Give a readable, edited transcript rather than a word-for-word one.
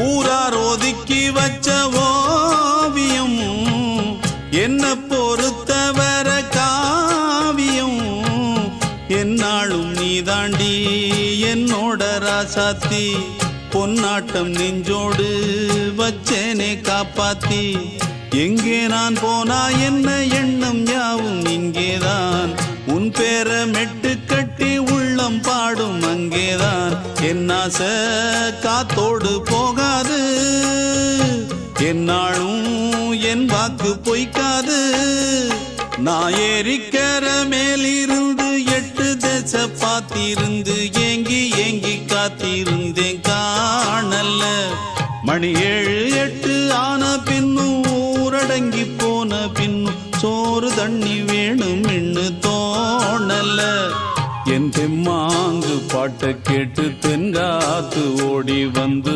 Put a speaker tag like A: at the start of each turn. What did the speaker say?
A: ஊரார் ஒதுக்கி வச்ச ஓவியம் என்ன பொறுத்தவர காவியம் என்னாலும் நீதாண்டி என்னோட ராசாத்தி பொன்னாட்டம் நெஞ்சோடு வச்சேனே காப்பாத்தி எங்கே நான் போனா என்ன எண்ணம் யாவும் இங்கேதான் உன் பேர மெட்டு கட்டி உள்ளம் பாடும் அங்கேதான் என் ஆசை காத்தோடு போகாது என்னாலும் என் வாக்கு பொய்க்காது நான் ஏறிக்கர மேலிருந்து 8 தேச பார்த்திருந்து ஏங்கி ஏங்கி காத்திருந்தேன் காணல்ல மணி 7 8 ஆன பின்னும் ஊரடங்கி போன பின்னும் சோறு தண்ணி வேணும் என்று தோணல என் தெம்மாங்கு பாட்டை கேட்டு தென்காத்து ஓடி வந்து